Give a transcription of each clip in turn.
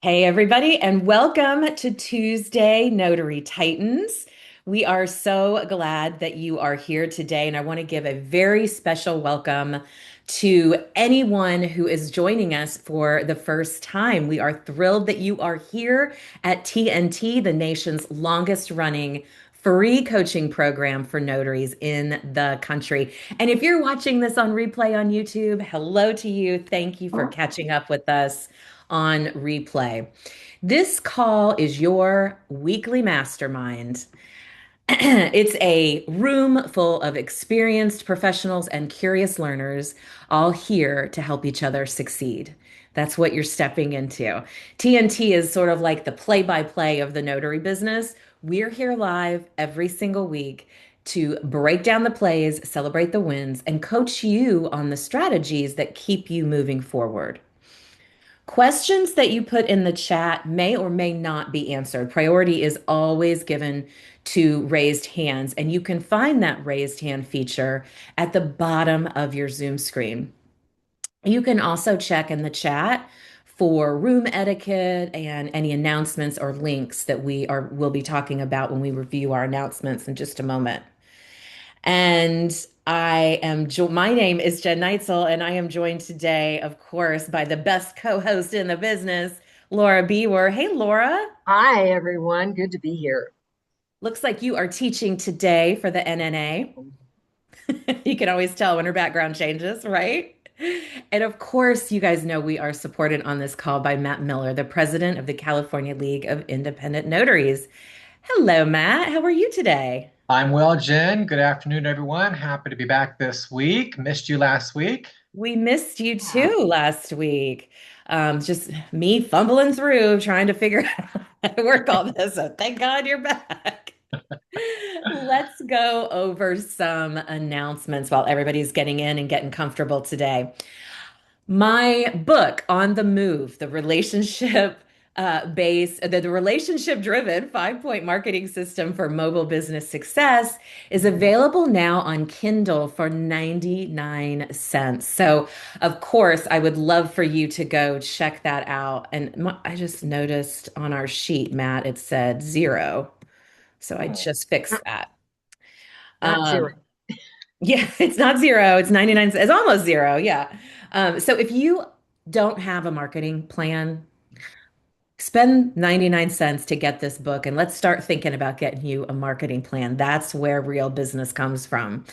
Hey, everybody, and welcome to Tuesday Notary Titans. We are so glad that you are here today, and I want to give a very special welcome to anyone who is joining us for the first time. We are thrilled that you are here at TNT, the nation's longest running free coaching program for notaries in the country. And if you're watching this on replay on YouTube, hello to you. Thank you for catching up with us on replay. This call is your weekly mastermind. It's a room full of experienced professionals and curious learners, all here to help each other succeed. That's what you're stepping into. TNT is sort of like the play by play of the notary business. We're here live every single week to break down the plays, celebrate the wins, and coach you on the strategies that keep you moving forward. Questions that you put in the chat may or may not be answered. Priority is always given to raised hands, and you can find that raised hand feature at the bottom of your Zoom screen. You can also check in the chat for room etiquette and any announcements or links that will be talking about when we review our announcements in just a moment. And my name is Jen Neitzel, and I am joined today, of course, by the best co-host in the business, Laura Beaver. Hey, Laura. Hi, everyone. Good to be here. Looks like you are teaching today for the NNA. You can always tell when her background changes, right? And of course, you guys know we are supported on this call by Matt Miller, the president of the California League of Independent Notaries. Hello, Matt. How are you today? I'm well, Jen. Good afternoon, everyone. Happy to be back this week. Missed you last week. We missed you Yeah. too last week. Just me fumbling through trying to figure out how to work all this. So thank God you're back. Let's go over some announcements while everybody's getting in and getting comfortable today. My book, On the Move, the the relationship driven 5 point marketing system for mobile business success, is available now on Kindle for 99 cents. So, of course, I would love for you to go check that out. And I just noticed on our sheet, Matt, it said zero. So I Oh, just fixed Not, that. not zero. Um, yeah, it's not zero, it's 99 cents. It's almost zero. Yeah. So if you don't have a marketing plan, spend 99 cents to get this book and let's start thinking about getting you a marketing plan. That's where real business comes from.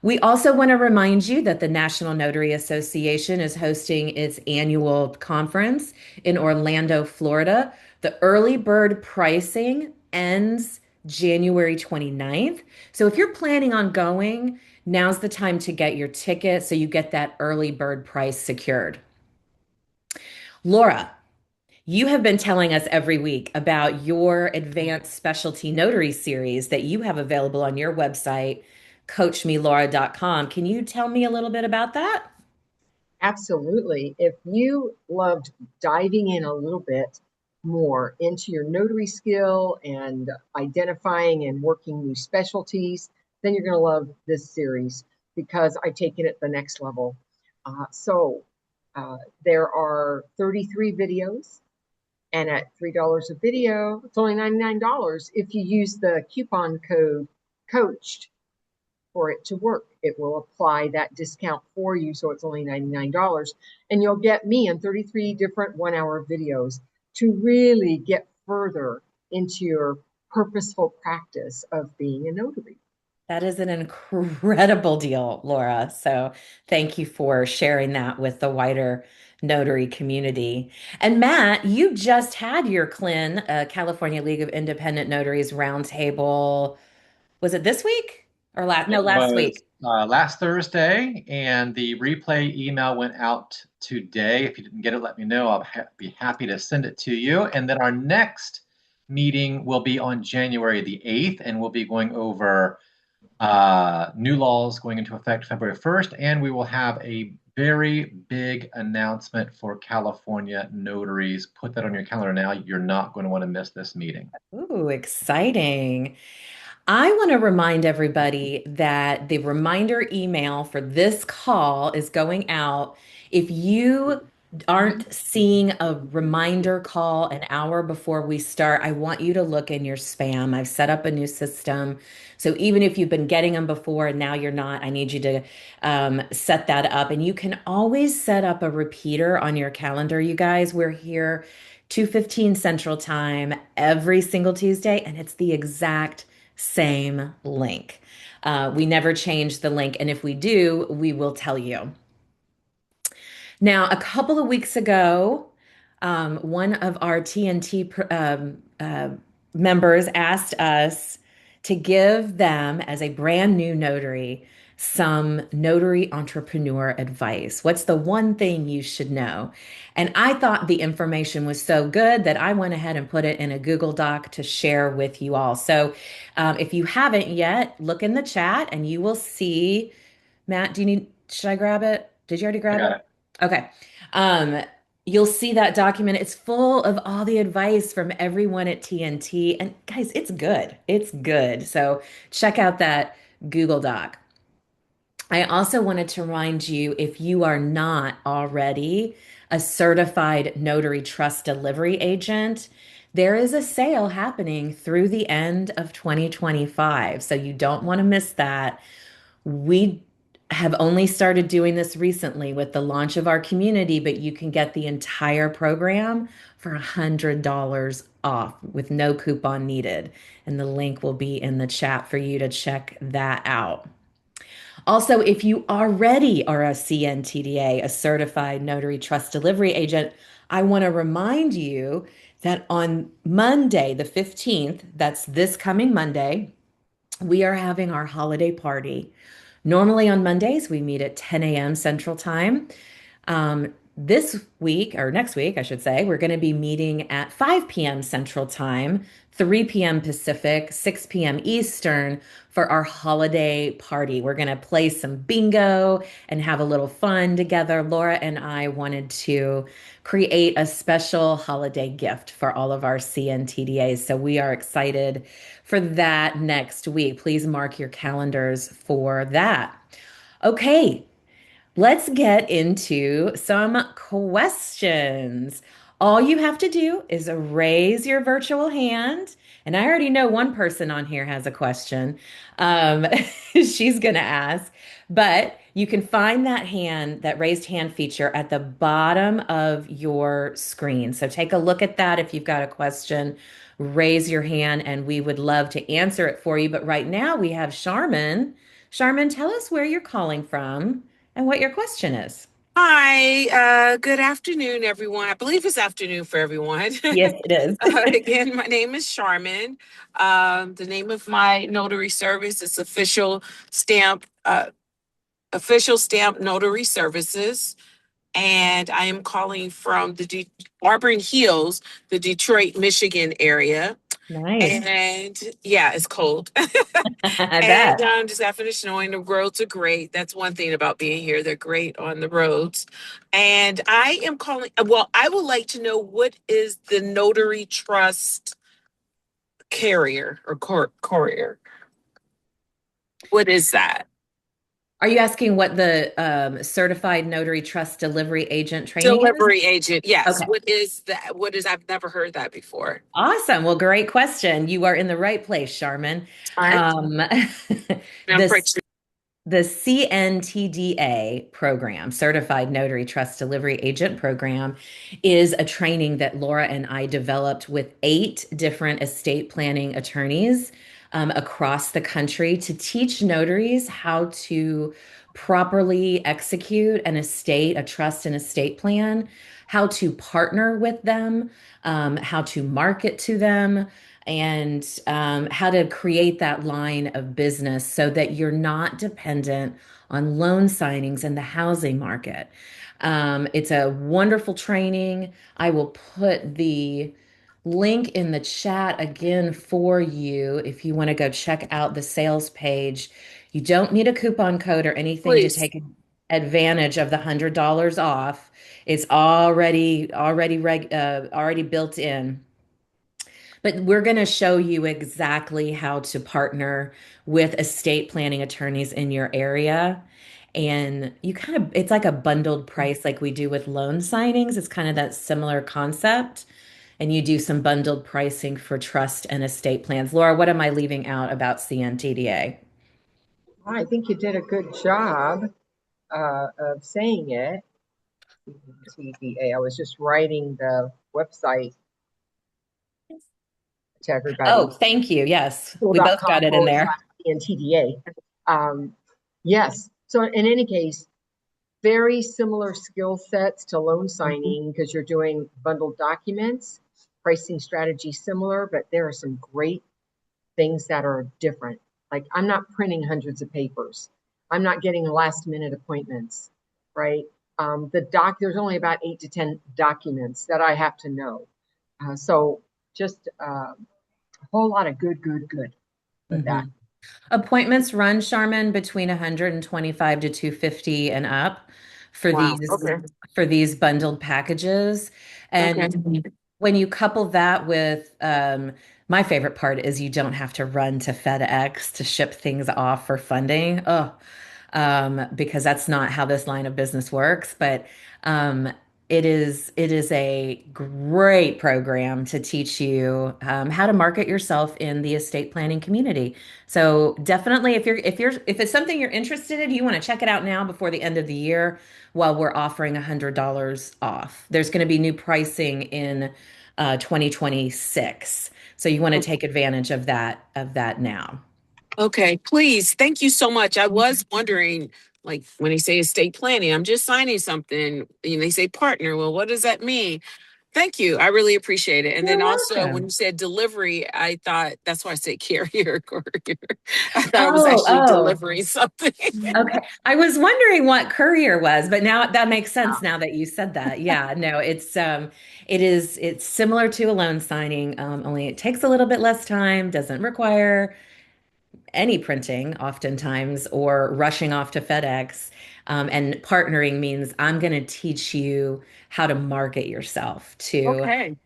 We also want to remind you that the National Notary Association is hosting its annual conference in Orlando, Florida. The early bird pricing ends January 29th. So if you're planning on going, now's the time to get your ticket so you get that early bird price secured. Laura, you have been telling us every week about your advanced specialty notary series that you have available on your website, coachmelaura.com. Can you tell me a little bit about that? Absolutely. If you loved diving in a little bit more into your notary skill and identifying and working new specialties, then you're going to love this series because I've taken it the next level. So there are 33 videos, and at $3 a video, it's only $99 if you use the coupon code COACHED for it to work. It will apply that discount for you, so it's only $99. And you'll get me in 33 different 1 hour videos to really get further into your purposeful practice of being a notary. That is an incredible deal, Laura. So thank you for sharing that with the wider notary community. And Matt, you just had your California League of Independent Notaries roundtable. Was it this week or last? No, it last was week. last Thursday, and the replay email went out today. If you didn't get it, let me know. I'll be happy to send it to you. And then our next meeting will be on January the 8th, and we'll be going over new laws going into effect February 1st, and we will have a very big announcement for California notaries. Put that on your calendar now. You're not going to want to miss this meeting. Ooh, exciting. I want to remind everybody that the reminder email for this call is going out. If you Mhm. aren't seeing a reminder call an hour before we start, I want you to look in your spam. I've set up a new system. So even if you've been getting them before and now you're not, I need you to set that up. And you can always set up a repeater on your calendar, you guys. We're here 2:15 Central Time every single Tuesday, and it's the exact same link. We never change the link. And if we do, we will tell you. Now, a couple of weeks ago, one of our TNT members asked us to give them, as a brand new notary, some notary entrepreneur advice. What's the one thing you should know? And I thought the information was so good that I went ahead and put it in a Google Doc to share with you all. So if you haven't yet, look in the chat and you will see. Matt, should I grab it? Did you already I grab got it? it. Okay. Um, you'll see that document. It's full of all the advice from everyone at TNT. And guys, it's good. It's good. So check out that Google Doc. I also wanted to remind you, if you are not already a certified notary trust delivery agent, there is a sale happening through the end of 2025. So you don't want to miss that. We have only started doing this recently with the launch of our community, but you can get the entire program for $100 off with no coupon needed. And the link will be in the chat for you to check that out. Also, if you already are a CNTDA, a certified notary trust delivery agent, I want to remind you that on Monday, the 15th, that's this coming Monday, we are having our holiday party. Normally on Mondays, we meet at 10 a.m. Central Time. This week, or next week, I should say, we're going to be meeting at 5 p.m. Central Time, 3 p.m. Pacific, 6 p.m. Eastern for our holiday party. We're going to play some bingo and have a little fun together. Laura and I wanted to create a special holiday gift for all of our CNTDAs. So we are excited for that next week. Please mark your calendars for that. Okay, let's get into some questions. All you have to do is raise your virtual hand. And I already know one person on here has a question. Um, she's going to ask, but you can find that hand, that raised hand feature at the bottom of your screen. So take a look at that. If you've got a question, raise your hand and we would love to answer it for you. But right now we have Charmin. Charmin, tell us where you're calling from and what your question is. Hi, good afternoon, everyone. I believe it's afternoon for everyone. Yes, it is. Again, my name is Charmin. The name of my notary service is Official Stamp Notary Services, and I am calling from Auburn Hills, the Detroit, Michigan area. Nice. And yeah, it's cold. I And bet. just got finished knowing the roads are great. That's one thing about being here. They're great on the roads. And I am calling, well, I would like to know, what is the notary trust carrier or courier? What is that? Are you asking what the certified notary trust delivery agent training is? Delivery agent. Yes. Okay. What is that? I've never heard that before. Awesome. Well, great question. You are in the right place, Charmin. All right. Um, I'm the pretty The CNTDA program, Certified Notary Trust Delivery Agent Program, is a training that Laura and I developed with 8 different estate planning attorneys across the country to teach notaries how to properly execute a trust and estate plan, how to partner with them, how to market to them, and how to create that line of business so that you're not dependent on loan signings in the housing market. It's a wonderful training. I will put the link in the chat again for you if you want to go check out the sales page. You don't need a coupon code or anything to please. take advantage of the $100 off. It's already built in. But we're going to show you exactly how to partner with estate planning attorneys in your area. And you kind of, it's like a bundled price like we do with loan signings. It's kind of that similar concept. And you do some bundled pricing for trust and estate plans. Laura, what am I leaving out about CNTDA? I think you did a good job of saying it. TBA. I was just writing the website to Oh, everybody. thank you. Yes, we both got School.com it in forward there. slash TNTDA. Yes. So in any case, very similar skill sets to loan signing because you're doing bundled documents, pricing strategy similar, but there are some great things that are different. Like I'm not printing hundreds of papers. I'm not getting last minute appointments, right? There's only about 8 to 10 documents that I have to know. So just a whole lot of good with that. Mhm. Appointments run, Charmin, between 125 to 250 and up for Wow. these for these bundled packages. Okay. And when you couple that with my favorite part is you don't have to run to FedEx to ship things off for funding. Oh, because that's not how this line of business works. But um, it is a great program to teach you how to market yourself in the estate planning community. So definitely, if it's something you're interested in, you want to check it out now before the end of the year, while we're offering $100 off. There's going to be new pricing in 2026, so you want to take advantage of that now. Okay, please. Thank you so much. I was wondering, like when they say estate planning, I'm just signing something. They say partner. Well, what does that mean? Thank you. I really appreciate it. And then You're also when you welcome. said delivery, I thought that's why I said carrier courier. I thought I was Oh, actually oh. delivering something. Okay. I was wondering what courier was, but now that makes sense now that you said that. Yeah, no, it's similar to a loan signing, only it takes a little bit less time, doesn't require any printing oftentimes or rushing off to FedEx. And partnering means I'm going to teach you how to market yourself to Okay.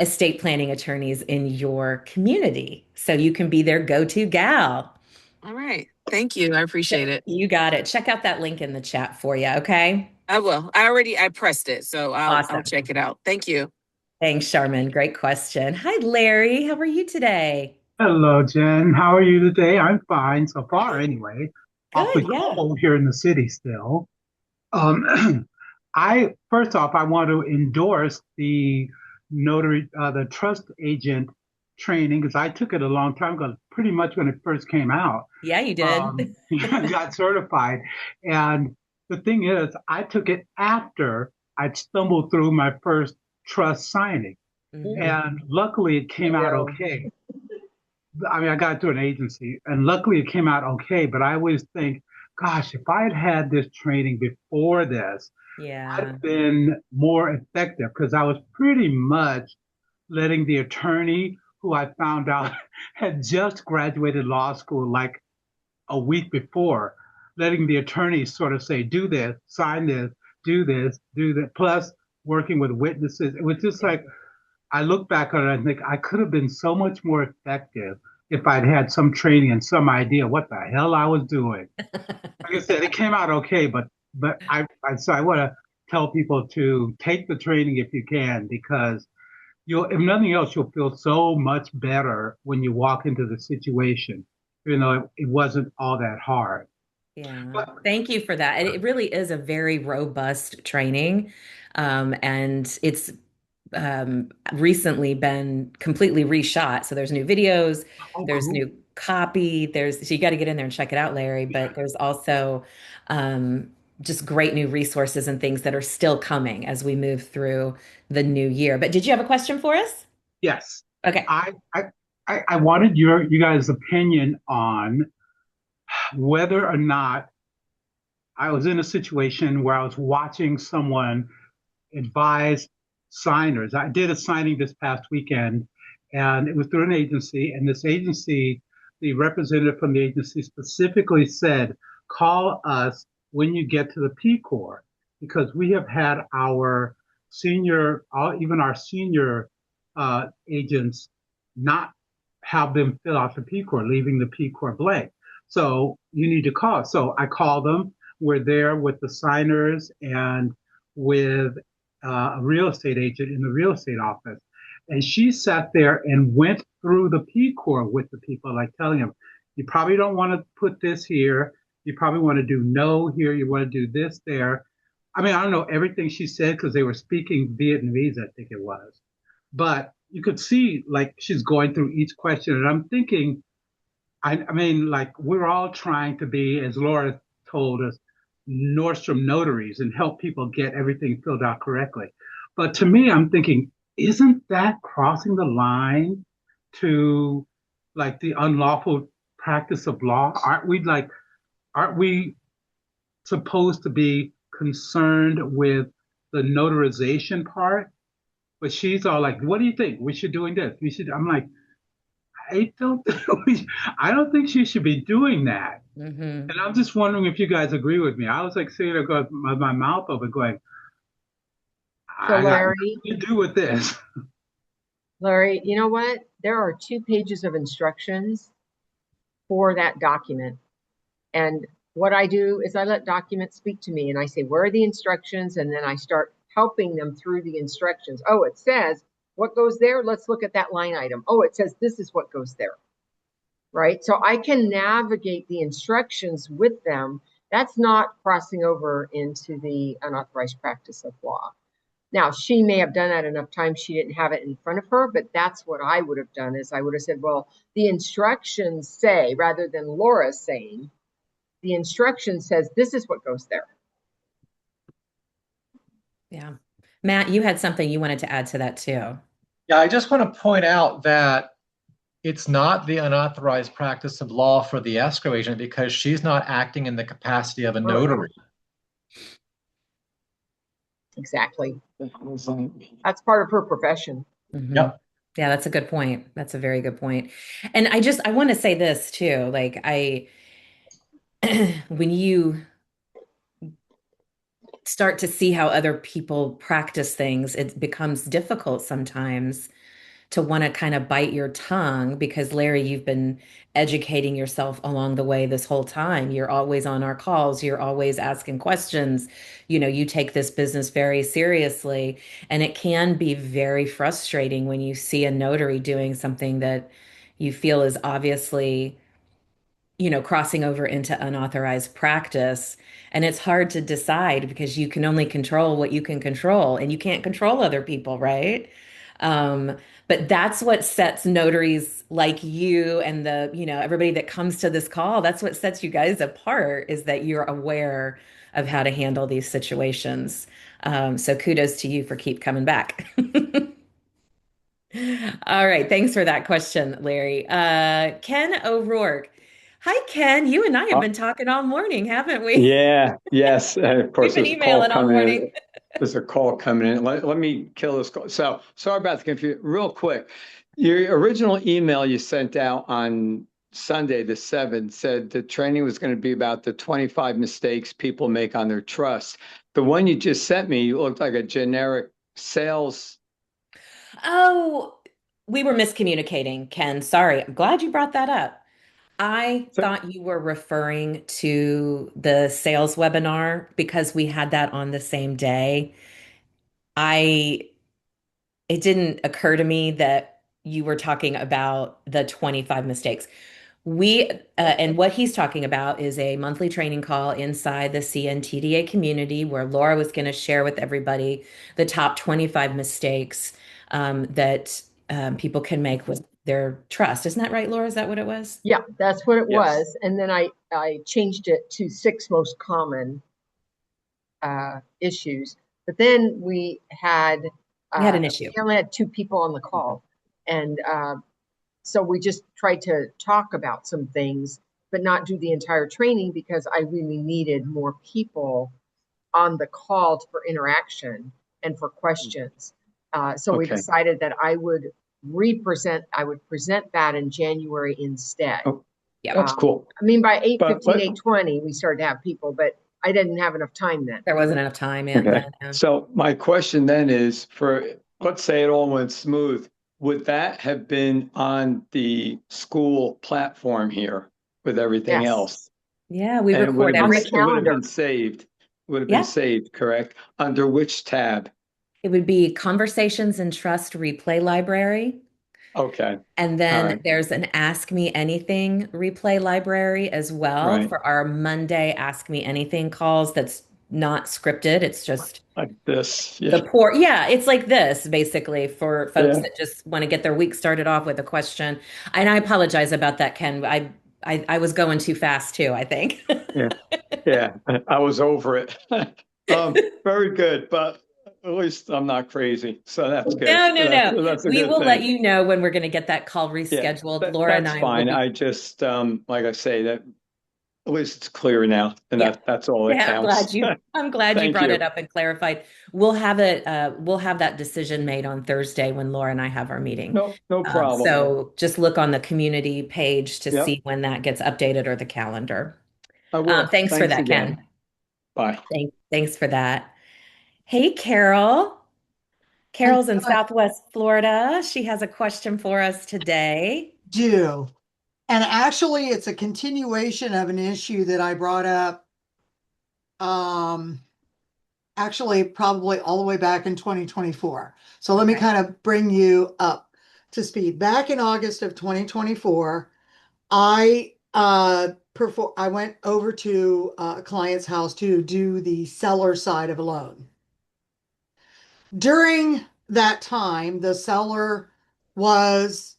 estate planning attorneys in your community so you can be their go-to gal. All right. Thank you. I appreciate it. You got it. Check out that link in the chat for you, okay? I will. I pressed it, so I'll Awesome. check it out. Thank you. Thanks, Charmin. Great question. Hi, Larry. How are you today? Hello, Jen. How are you today? I'm fine so far, anyway. Awfully Good, yeah. cold here in the city still. I first off, I want to endorse the the trust agent training because I took it a long time ago, pretty much when it first came out. Yeah, you did. Got certified, and the thing is, I took it after I'd stumbled through my first trust signing, Hmm. and luckily it came out Yeah. okay. I mean, I got through an agency, and luckily it came out okay. But I always think, gosh, if I had had this training before this, I'd Yeah. have been more effective because I was pretty much letting the attorney who I found out had just graduated law school like a week before, letting the attorney sort of say, do this, sign this, do that, plus working with witnesses. It was just like, I look back on it and think I could have been so much more effective if I'd had some training and some idea what the hell I was doing. Like I said, it came out okay, but I want to tell people to take the training if you can because you'll, if nothing else, you'll feel so much better when you walk into the situation. You know, it wasn't all that hard. Yeah. But Thank you for that. And it really is a very robust training. And it's recently been completely reshot. So there's new videos, oh, there's cool. new copy, so you got to get in there and check it out, Larry. But there's also um, just great new resources and things that are still coming as we move through the new year. But did you have a question for us? Yes, Okay. I I I wanted you guys' opinion on whether or not I was in a situation where I was watching someone advise signers. I did a signing this past weekend, and it was through an agency. And this agency, the representative from the agency specifically said, call us when you get to the P Corps, because we have had our senior, even our senior agents, not have them fill out the P Corps, leaving the P Corps blank. So you need to call. So I called them. were there with the signers and with a real estate agent in the real estate office. And she sat there and went through the P Core with the people, like telling them, you probably don't want to put this here. You probably want to do no here. You want to do this there. I mean, I don't know everything she said because they were speaking Vietnamese, I think it was. But you could see like she's going through each question. And I'm thinking, I mean, like we're all trying to be, as Laura told us, Nordstrom notaries and help people get everything filled out correctly. But to me, I'm thinking, isn't that crossing the line to like the unlawful practice of law? Aren't we supposed to be concerned with the notarization part? But she's all like, what do you think? We should doing this. We should. I'm like, I don't I don't think she should be doing that. Mm-hmm. And I'm just wondering if you guys agree with me. I was like sitting there going, my mouth open going, So what Larry, do you do with this? Larry, you know what? There are 2 pages of instructions for that document. And what I do is I let documents speak to me and I say, where are the instructions? And then I start helping them through the instructions. Oh, it says what goes there. Let's look at that line item. Oh, it says this is what goes there. Right. So I can navigate the instructions with them. That's not crossing over into the unauthorized practice of law. Now, she may have done that enough times she didn't have it in front of her, but that's what I would have done is I would have said, well, the instructions say, rather than Laura saying, the instruction says this is what goes there. Yeah. Matt, you had something you wanted to add to that too. Yeah, I just want to point out that it's not the unauthorized practice of law for the escrow agent because she's not acting in the capacity of a notary. Exactly. That's part of her profession. Mm-hmm. Yep. Yeah, that's a good point. That's a very good point. And I want to say this too. Like when you start to see how other people practice things, it becomes difficult sometimes to want to kind of bite your tongue because Larry, you've been educating yourself along the way this whole time. You're always on our calls, you're always asking questions. You know, you take this business very seriously, and it can be very frustrating when you see a notary doing something that you feel is obviously, crossing over into unauthorized practice. And it's hard to decide because you can only control what you can control and you can't control other people, right? But that's what sets notaries like you and everybody that comes to this call, that's what sets you guys apart is that you're aware of how to handle these situations. So kudos to you for keep coming back. All right. Thanks for that question, Larry. Ken O'Rourke. Hi, Ken. You and I have been talking all morning, haven't we? Yeah, yes. Of We've course, been there's a call emailing all coming morning. in. There's a call coming in. Let me kill this call. So sorry about the confusion. Real quick, your original email you sent out on Sunday, the 7th, said the training was going to be about the 25 mistakes people make on their trust. The one you just sent me looked like a generic sales. Oh, we were miscommunicating, Ken. Sorry. I'm glad you brought that up. I thought you were referring to the sales webinar because we had that on the same day. I It didn't occur to me that you were talking about the 25 mistakes. And what he's talking about is a monthly training call inside the CNTDA community where Laura was going to share with everybody the top 25 mistakes that people can make with their trust. Isn't that right, Laura? Is that what it was? Yeah, that's what it Yes. was. And then I changed it to 6 most common issues. But then we had an issue. we only had 2 people on the call. And so we just tried to talk about some things, but not do the entire training because I really needed more people on the call for interaction and for questions. So we decided that I would present that in January instead. Oh, yeah, that's cool. I mean, by 8:15, 8:20, we started to have people, but I didn't have enough time then. There wasn't enough time Okay. then. So my question then is let's say it all went smooth, would that have been on the school platform here with everything Yes. else? Yeah, we And record On the every, it would have calendar. been saved. Would have been yeah, saved, correct? Under which tab? it would be Conversations and Trust Replay Library. Okay. And All then right. there's an Ask Me Anything replay library as well Right. for our Monday Ask Me Anything calls that's not scripted. It's just Like this. Yeah. the poor, yeah, it's like this basically for folks Yeah. that just want to get their week started off with a question. And I apologize about that, Ken. I was going too fast too, I think. Yeah. Yeah. I was over it. Very good, but at least I'm not crazy. So that's good. No, no, no. That's a We good will let thing. you know when we're going to get that call Yeah. rescheduled. Laura and That's I will fine. be, I just like I say that at least it's clear now, and yeah. that's all that Yeah, counts. I'm glad you Thank brought you. it up and clarified. We'll have that decision made on Thursday when Laura and I have our meeting. No problem. So just look on the community page to Yep, see when that gets updated or the calendar. I will. Thanks for Thanks that, again. Ken. Bye. Thanks for that. Hey, Carol. I Carol's in Southwest Florida. She has a question for us today. do. And actually, it's a continuation of an issue that I brought up, um, actually, probably all the way back in 2024. So let me Okay. kind of bring you up to speed. Back in August of 2024, I went over to a client's house to do the seller side of a loan. During that time, the seller was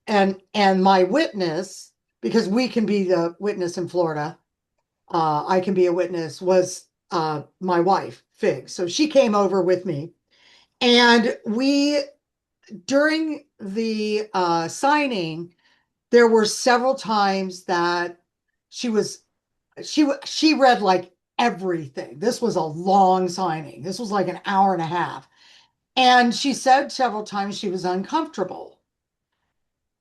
and my witness, because we can be the witness in Florida, I can be a witness, was my wife, Fig. So she came over with me. And during the signing, there were several times that she was, she read like everything. This was a long signing. This was like an hour and a half. And she said several times she was uncomfortable.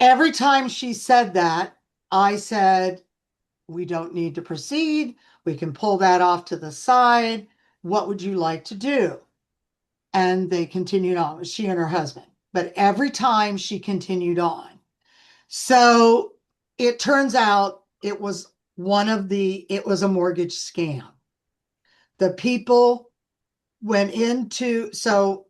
Every time she said that, I said, we don't need to proceed. We can pull that off to the side. What would you like to do? And they continued on, she and her husband. But every time she continued on. So it turns out it was a mortgage scam. The people went into, so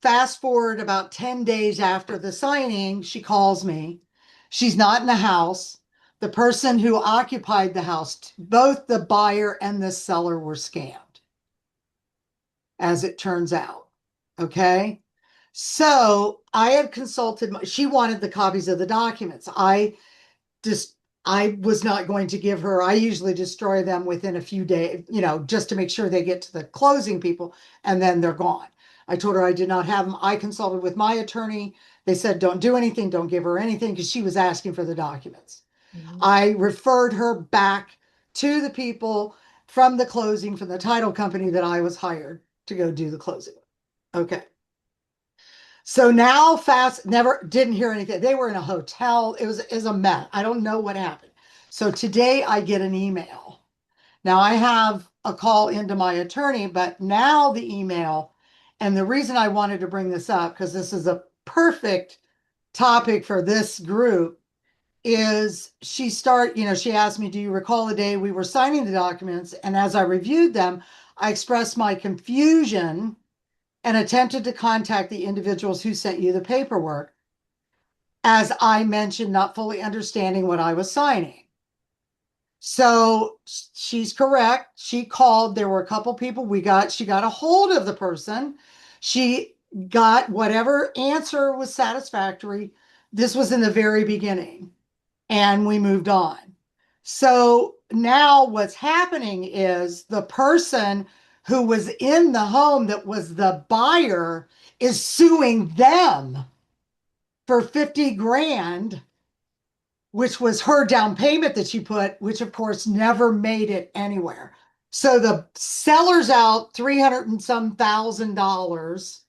fast forward about 10 days after the signing, she calls me. She's not in the house. The person who occupied the house, both the buyer and the seller were scammed, as it turns out. Okay. So I had consulted, she wanted the copies of the documents. Just, I was not going to give her, I usually destroy them within a few days, just to make sure they get to the closing people and then they're gone. I told her I did not have them. I consulted with my attorney. They said, don't do anything, don't give her anything, because she was asking for the documents. Mhm. I referred her back to the people from the closing, from the title company that I was hired to go do the closing. Okay. So now fast, never didn't hear anything. They were in a hotel. It was a mess. I don't know what happened. So today I get an email. Now I have a call into my attorney, but now the email, and the reason I wanted to bring this up, because this is a perfect topic for this group, is she asked me, do you recall the day we were signing the documents? And as I reviewed them, I expressed my confusion and attempted to contact the individuals who sent you the paperwork, as I mentioned, not fully understanding what I was signing. So she's correct. She called. There were a couple people she got a hold of the person. She got whatever answer was satisfactory. This was in the very beginning, and we moved on. So now what's happening is the person who was in the home that was the buyer is suing them for 50 grand, which was her down payment that she put, which of course never made it anywhere. So the seller's out 300 and some $1,000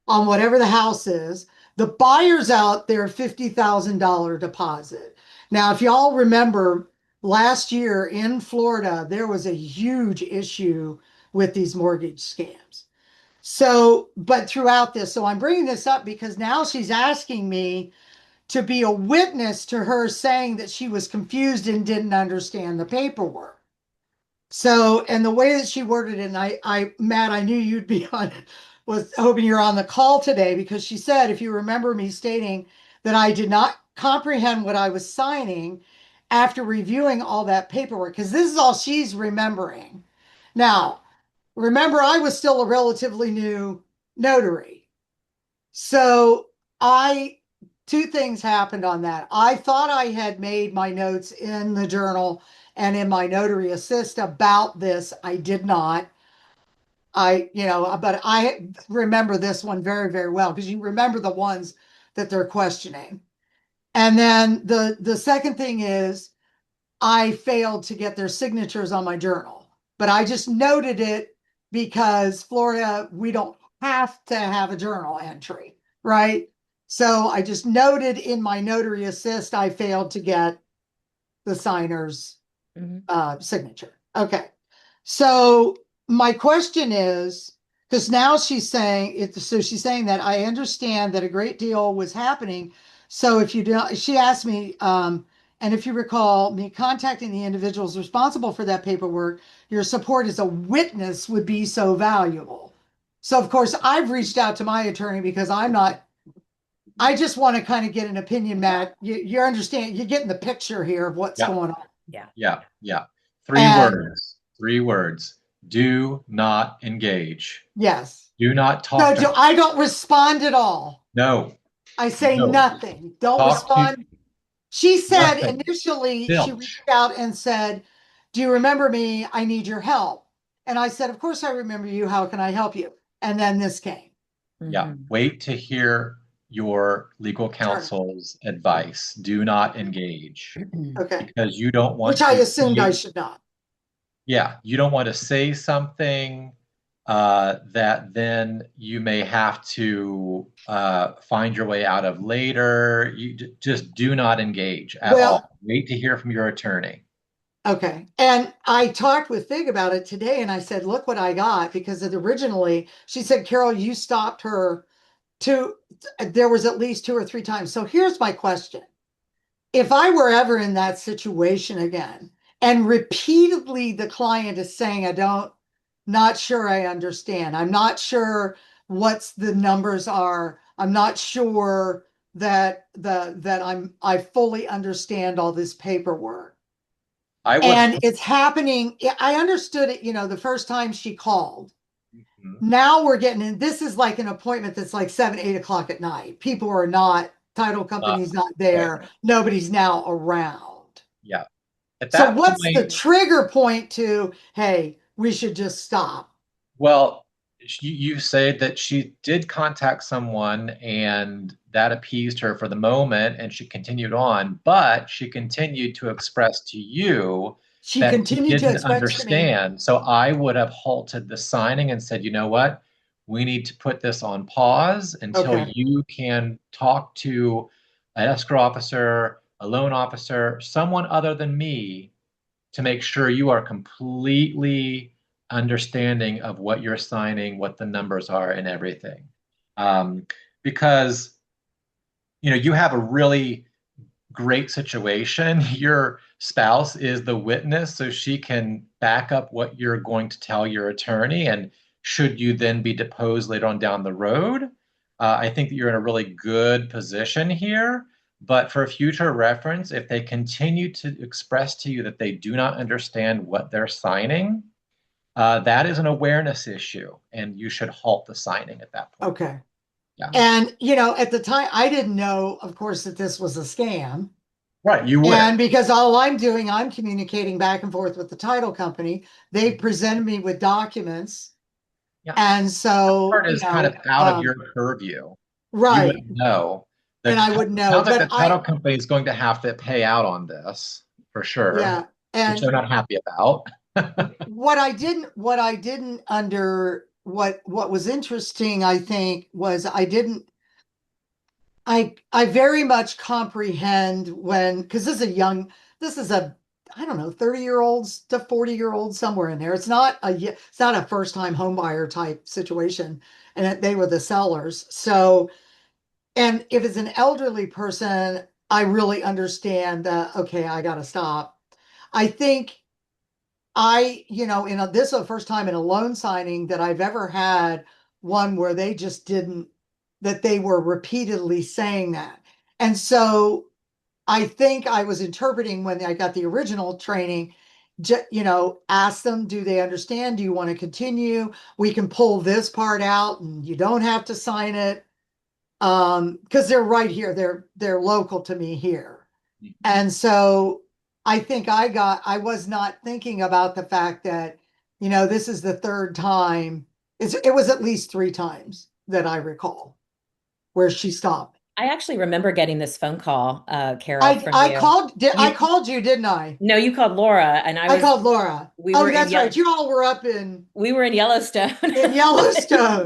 on whatever the house is. The buyer's out their $50,000 deposit. Now, if y'all remember last year in Florida, there was a huge issue with these mortgage scams. So, but throughout this, so I'm bringing this up because now she's asking me, to be a witness to her saying that she was confused and didn't understand the paperwork. So, and the way that she worded it, and Matt, I knew you'd be on, was hoping you're on the call today, because she said, if you remember me stating that I did not comprehend what I was signing after reviewing all that paperwork, because this is all she's remembering. Now, remember, I was still a relatively new notary. So two things happened on that. I thought I had made my notes in the journal and in my notary assist about this. I did not. But I remember this one very, very well, because you remember the ones that they're questioning. And then the second thing is I failed to get their signatures on my journal, but I just noted it because Florida, we don't have to have a journal entry, right? So I just noted in my notary assist, I failed to get the signer's signature. Okay. So my question is, because now she's saying it, so she's saying that I understand that a great deal was happening. So if you don't, she asked me, and if you recall me contacting the individuals responsible for that paperwork, your support as a witness would be so valuable. So of course I've reached out to my attorney because I just want to kind of get an opinion, Matt. You understand, you're getting the picture here of what's Yeah. going on. Yeah. Three words. 3 words. Do not engage. Yes. Do not No, talk to her. I don't respond at all. No. I say No. nothing. Don't Talk to respond. She said nothing. initially, she Zilch. reached out and said, do you remember me? I need your help. And I said, of course I remember you. How can I help you? And then this came. Yeah. Wait to hear your legal counsel's advice. Do not engage Okay. because you don't want Which I to assumed I should not. Yeah, you don't want to say something that then you may have to find your way out of later. Just do not engage at Well, all. Wait to hear from your attorney. okay. And I talked with Fig about it today, and I said, look what I got, because originally she said, Carol, you stopped her there was at least 2 or 3 times. So here's my question. If I were ever in that situation again, and repeatedly the client is saying, not sure I understand. I'm not sure what's the numbers are. I'm not sure that I fully understand all this paperwork. I would. And it's happening. I understood it, the first time she called. Mhm. Now we're getting in. This is like an appointment that's like 7, 8 o'clock at night. People are not, title company's not there. There. Nobody's now around. Yeah. At So that what's the point, trigger point to, hey, we should just stop? well, you say that she did contact someone and that appeased her for the moment and she continued on, but she continued to express to you She that she continued to didn't express to me. understand. So I would have halted the signing and said, you know what? We need to put this on pause until Okay. you can talk to an escrow officer, a loan officer, someone other than me to make sure you are completely understanding of what you're signing, what the numbers are, and everything. Because you have a really great situation. Your spouse is the witness, so she can back up what you're going to tell your attorney. And should you then be deposed later on down the road, I think that you're in a really good position here. But for future reference, if they continue to express to you that they do not understand what they're signing, that is an awareness issue, and you should halt the signing at that point. Okay. Yeah. And, at the time, I didn't know, of course, that this was a scam. Right, you would. And because all I'm doing, I'm communicating back and forth with the title company. They presented me with documents. Yeah. And so, Part is kind of out of your purview. You right. wouldn't know. And I wouldn't know, Sounds like but the title company is going to have to pay out on this for sure, yeah. which they're And not happy about. what was interesting, I think, was I very much comprehend because this is a, I don't know, 30-year-old to 40-year-old, somewhere in there. It's not a first time home buyer type situation. And they were the sellers. So And if it's an elderly person, I really understand that, okay, I got to stop. I think this is the first time in a loan signing that I've ever had one where they just didn't, that they were repeatedly saying that. And so I think I was interpreting when I got the original training, ask them, do they understand? Do you want to continue? We can pull this part out and you don't have to sign it. Because they're right here. They're local to me here. And so I think I was not thinking about the fact that, this is the third time. It was at least three times that I recall where she stopped. I actually remember getting this phone call, Carol, from I you. called, I You called you, didn't I? No, you called Laura, and I called Laura. we were Oh, in that's right. You all were up in Yellowstone. Yellowstone.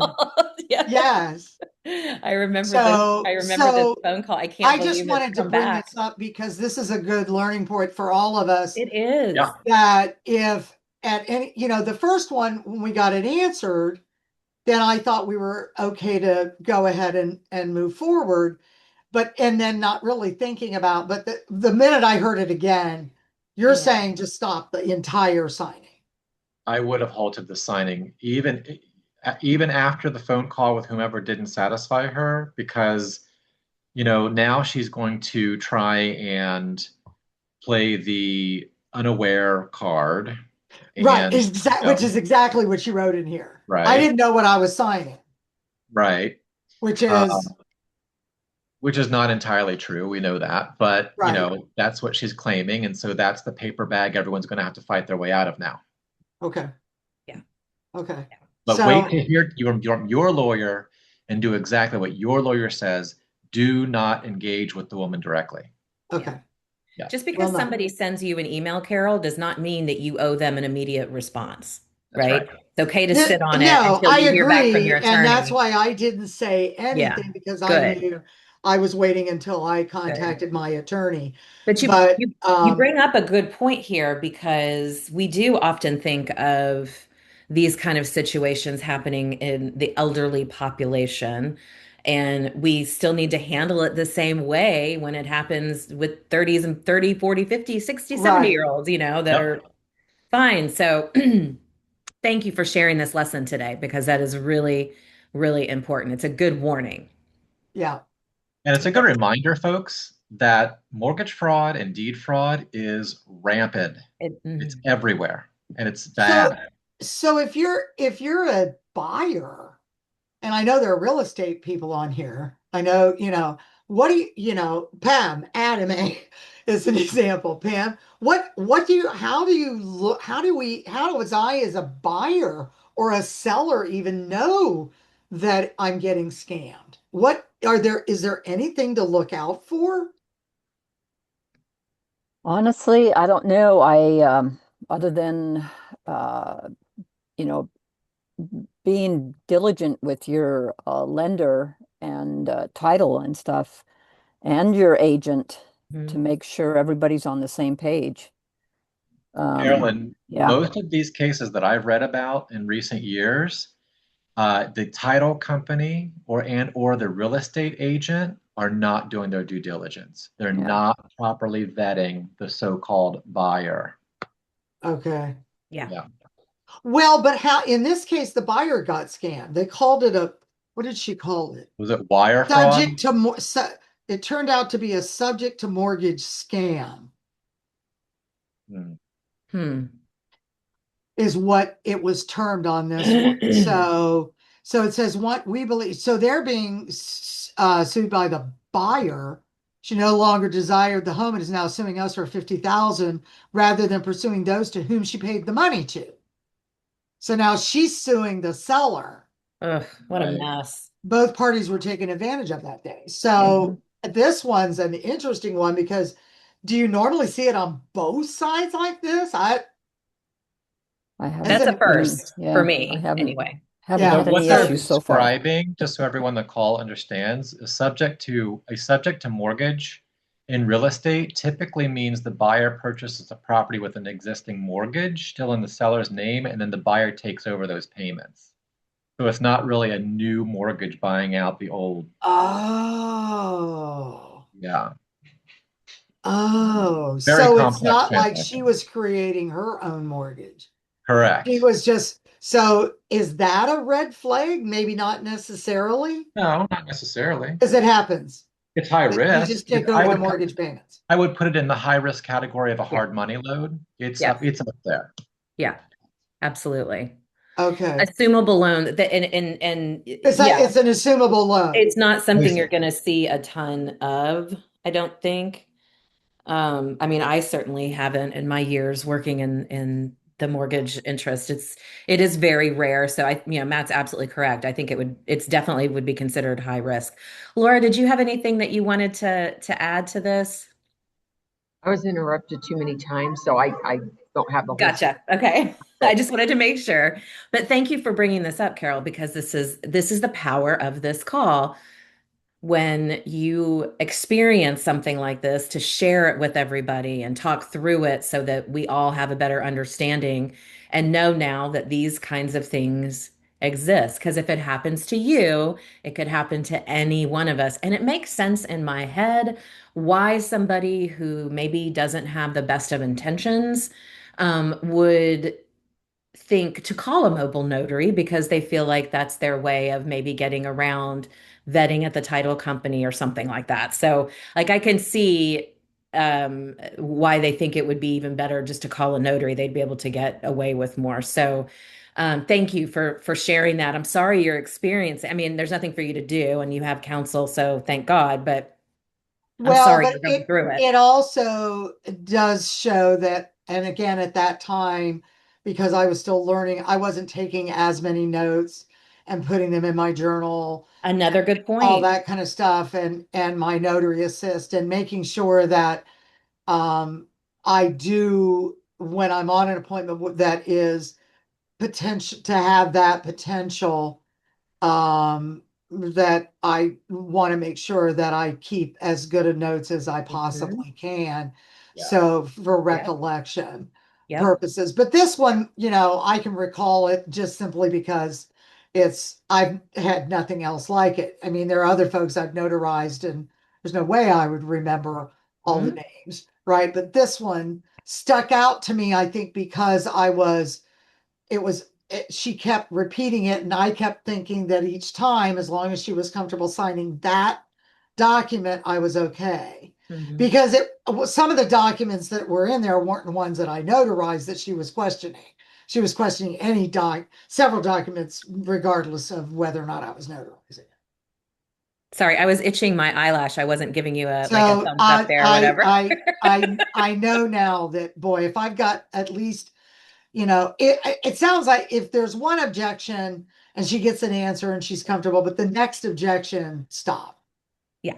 Yeah. Yes. I So, remember this so phone call. I can't I just believe it's wanted to come bring back. this up because this is a good learning point for all of us. It is. Yeah. That if at any, the first one, when we got it answered, then I thought we were okay to go ahead and move forward. And then not really thinking about, but the minute I heard it again, you're Yeah. saying just stop the entire signing. I would have halted the signing even after the phone call with whomever didn't satisfy her, because now she's going to try and play the unaware card. Right. And Which is exactly what she wrote in here. I right, didn't know what I was signing, right. which Uh, is which is not entirely true. We know that, but right. that's what she's claiming, and so that's the paper bag everyone's going to have to fight their way out of now. Okay. Yeah. Okay. But wait So, to hear your lawyer and do exactly what your lawyer says. Do not engage with the woman directly. okay. Yeah, Just Well, because no. somebody sends you an email, Carol, does not mean that you owe them an immediate response, that's right? right. It's okay to sit on it No, until I you hear back from your agree. And that's attorney. why I didn't say Yeah. anything because I Good. knew I was waiting until I Good. contacted my attorney. But But you bring up a good point here because we do often think of these kind of situations happening in the elderly population, and we still need to handle it the same way when it happens with 30s and 30, 40, 50, 60, 70 right. year olds, that Yep. are fine. So thank you for sharing this lesson today because that is really, really important. It's a good warning. Yeah. And it's a good reminder, folks, that mortgage fraud and deed fraud is rampant. It's Mm. everywhere, and it's So bad. so if you're a buyer, and I know there are real estate people on here. I know, what do Pam, Adam is an example. Pam, what do you, how do you look, how was I as a buyer or a seller even know that I'm getting scammed? Is there anything to look out for? Honestly, I don't know. Other than, uh, you know, being diligent with your lender and title and stuff, and your agent to Mhm. make sure everybody's on the same page. Carolyn, Yeah, most of these cases that I've read about in recent years, the title company or the real estate agent are not doing their due diligence. They're yeah. not properly vetting the so-called buyer. Okay. Yeah. Yeah. Well, but how, in this case, the buyer got scammed. They called it what did she call it? Was it wire fraud? Subject to it turned out to be a subject to mortgage scam Hmm. Hmm. is what it was termed on this one. So it says what we believe. So they're being sued by the buyer. She no longer desired the home and is now suing us for 50,000 rather than pursuing those to whom she paid the money to. So now she's suing the seller. Ugh, what a Right. mess. Both parties were taking advantage of that day. Mhm. So this one's an interesting one because do you normally see it on both sides like this? I As haven't That's a an seen, first for yeah, I me, haven't anyway. haven't yeah. had What any they're So issues so far. describing, just so everyone on the call understands, is a subject to mortgage in real estate typically means the buyer purchases a property with an existing mortgage still in the seller's name, and then the buyer takes over those payments. So it's not really a new mortgage buying out the old. Oh. Yeah. Oh, Very so it's complex not like she transaction. was creating her own mortgage. She Correct. was just, so is that a red flag? Maybe not necessarily, No, not necessarily. because it happens It's high that you risk. just take over the mortgage payments. I would put it in the high risk category of a Yeah. hard money load. Yes. It's up there. Yeah. Absolutely. Okay. Assumable loan that and It's like yeah, it's an assumable loan. it's not something you're Basically. going to see a ton of, I don't think. I mean, I certainly haven't in my years working in the mortgage interest. It is very rare. So Matt's absolutely correct. I think it's definitely would be considered high risk. Laura, did you have anything that you wanted to add to this? I was interrupted too many times, so I don't have the whole story. Gotcha. Okay. I But just wanted to make sure. But thank you for bringing this up, Carol, because this is the power of this call. When you experience something like this, to share it with everybody and talk through it so that we all have a better understanding and know now that these kinds of things exist. Because if it happens to you, it could happen to any one of us. And it makes sense in my head why somebody who maybe doesn't have the best of intentions would think to call a mobile notary because they feel like that's their way of maybe getting around vetting at the title company or something like that. So, like, I can see why they think it would be even better just to call a notary. They'd be able to get away with more. So, thank you for sharing that. I'm sorry your experience. I mean, there's nothing for you to do, and you have counsel, so thank God. But I'm Well, sorry but you're going through it. it also does show that, and again, at that time, because I was still learning, I wasn't taking as many notes and putting them in my journal, Another good all point. that kind of stuff, and my notary assist, and making sure that I do when I'm on an appointment that is potential to have that potential that I want to make sure that I keep as good of notes as I Mhm. possibly can. Yeah. So for Yep. recollection Yep. purposes. But this one, I can recall it just simply because I've had nothing else like it. I mean, there are other folks I've notarized and there's no way I would remember all the Mhm. names, right? But this one stuck out to me, I think, because she kept repeating it and I kept thinking that each time, as long as she was comfortable signing that document, I was okay. Mhm. Because some of the documents that were in there weren't the ones that I notarized that she was questioning. She was questioning several documents, regardless of whether or not I was notarizing it. Sorry, I was itching my eyelash. I wasn't giving you a So thumbs up there or whatever. I know now that, boy, if I've got at least, it sounds like if there's one objection and she gets an answer and she's comfortable, but the next objection, stop. Yeah.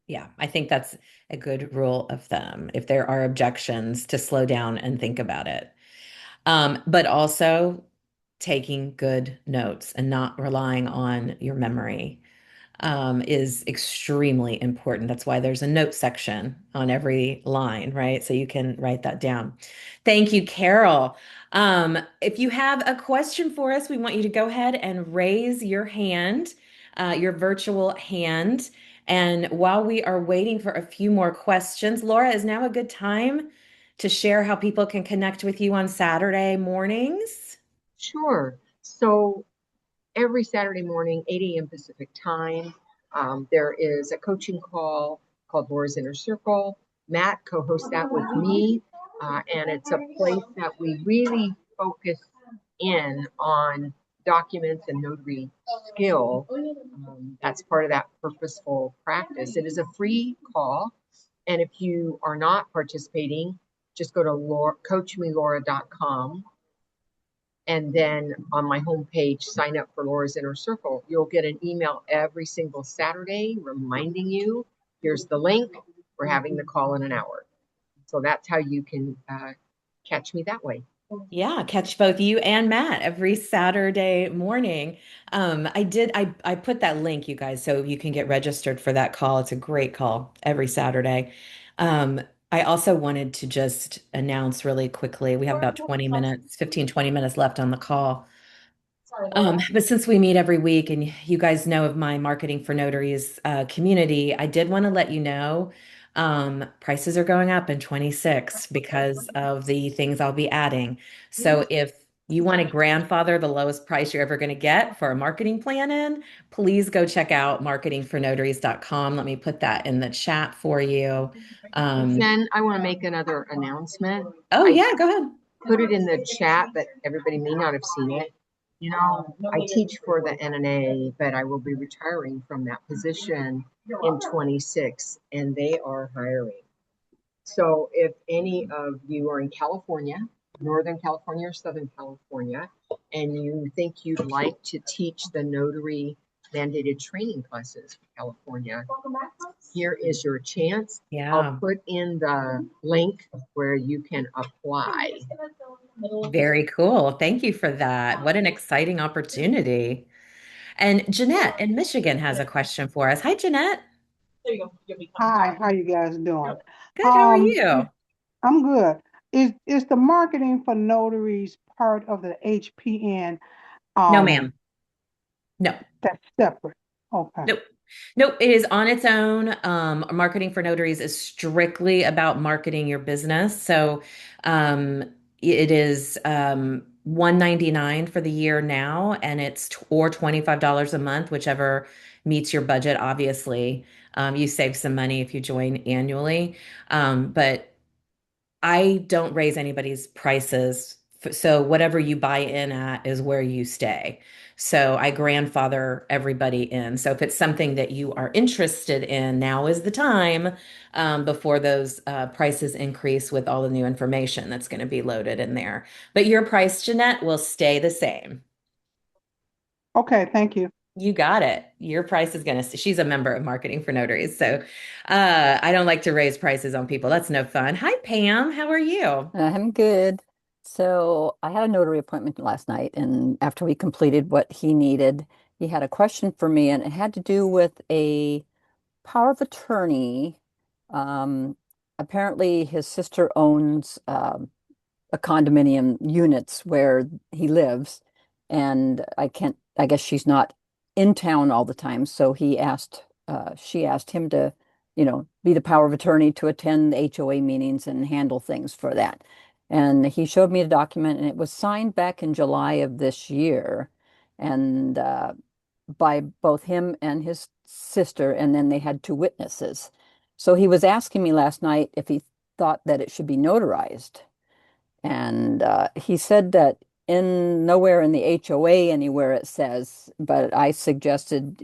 Yeah. I think that's a good rule of thumb. If there are objections, to slow down and think about it. But also taking good notes and not relying on your memory. Is extremely important. That's why there's a note section on every line, right? So you can write that down. Thank you, Carol. If you have a question for us, we want you to go ahead and raise your hand, your virtual hand. And while we are waiting for a few more questions, Laura, is now a good time to share how people can connect with you on Saturday mornings? sure. So every Saturday morning, 8 a.m. Pacific time, there is a coaching call called Laura's Inner Circle. Matt co-hosts that with me, and it's a place that we really focus in on documents and notary skill. That's part of that purposeful practice. It is a free call, and if you are not participating, just go to coachmelaura.com and then on my homepage, sign up for Laura's Inner Circle. You'll get an email every single Saturday reminding you, here's the link. We're having the call in an hour. So that's how you can catch me that way. Yeah, catch both you and Matt every Saturday morning. I put that link, you guys, so you can get registered for that call. It's a great call every Saturday. Um, I also wanted to just announce really quickly, we have about 20 minutes, 15, 20 minutes left on the call. But since we meet every week and you guys know of my Marketing for Notaries community, I did want to let you know prices are going up in 26 because of the things I'll be adding. So if you want to grandfather the lowest price you're ever going to get for a marketing plan in, please go check out marketingfornotaries.com. Let me put that in the chat for you. Jen, I want to make another announcement. Oh, I yeah, go ahead. put it in the chat, but everybody may not have seen it. You know, I teach for the NNA, but I will be retiring from that position in 26, and they are hiring. So if any of you are in California, Northern California or Southern California, and you think you'd like to teach the notary mandated training classes for California, here is your chance. I'll Yeah, put in the link where you can apply. very cool. Thank you for that. What an exciting opportunity. And Jeanette in Michigan has a question for us. Hi, Jeanette. Hi, how you guys doing? Good. How are Um, you? I'm good. Is the marketing for notaries part of the HPN? No, Um, ma'am. No. that's separate. Okay. Nope. Nope. It is on its own. Marketing for notaries is strictly about marketing your business. So um, it is 199 for the year now, and it's or $25 a month, whichever meets your budget, obviously. You save some money if you join annually. But I don't raise anybody's prices. So whatever you buy in at is where you stay. So I grandfather everybody in. So if it's something that you are interested in, now is the time before those prices increase with all the new information that's going to be loaded in there. But your price, Jeanette, will stay the same. Okay, thank you. You got it. Your price is going to, she's a member of Marketing for Notaries. So I don't like to raise prices on people. That's no fun. Hi, Pam. How are you? I'm good. So I had a notary appointment last night, and after we completed what he needed, he had a question for me, and it had to do with a power of attorney. Um, Apparently, his sister owns a condominium units where he lives, and I guess she's not in town all the time, so she asked him to, be the power of attorney to attend the HOA meetings and handle things for that. And he showed me a document, and it was signed back in July of this year, and by both him and his sister, and then they had two witnesses. So he was asking me last night if he thought that it should be notarized. And he said that in nowhere in the HOA anywhere it says, but I suggested,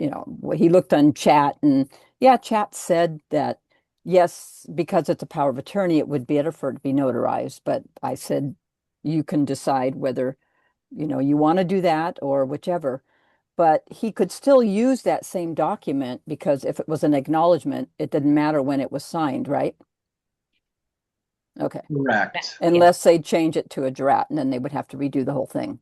he looked on chat, and yeah, chat said that yes, because it's a power of attorney, it would be better for it to be notarized. But I said, you can decide whether, you want to do that or whichever. But he could still use that same document because if it was an acknowledgement, it didn't matter when it was signed, right? Okay. Correct. Yeah. Unless they change it to a drat, and then they would have to redo the whole thing.